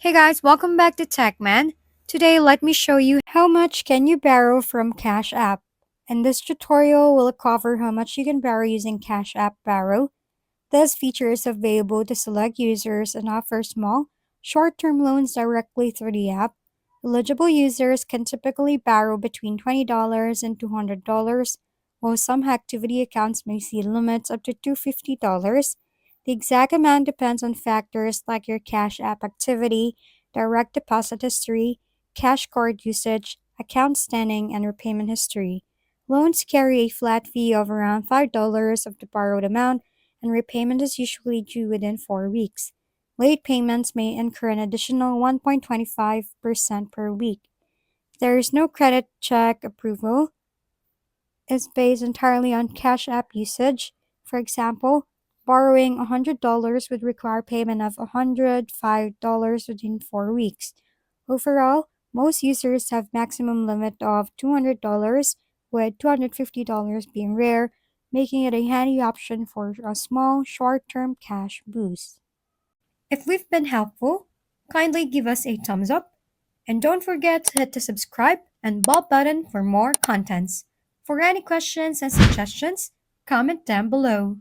Hey guys, welcome back to TechMan. Today, let me show you how much can you borrow from Cash App. In this tutorial, we'll cover how much you can borrow using Cash App Borrow. This feature is available to select users and offers small, short-term loans directly through the app. Eligible users can typically borrow between $20 and $200, while some activity accounts may see limits up to $250. The exact amount depends on factors like your Cash App activity, direct deposit history, cash card usage, account standing, and repayment history. Loans carry a flat fee of around $5 of the borrowed amount, and repayment is usually due within 4 weeks. Late payments may incur an additional 1.25% per week. There is no credit check approval, is based entirely on Cash App usage. For example, borrowing $100 would require payment of $105 within 4 weeks. Overall, most users have maximum limit of $200, with $250 being rare, making it a handy option for a small, short-term cash boost. If we've been helpful, kindly give us a thumbs up and don't forget to hit the subscribe and bell button for more contents. For any questions and suggestions, comment down below.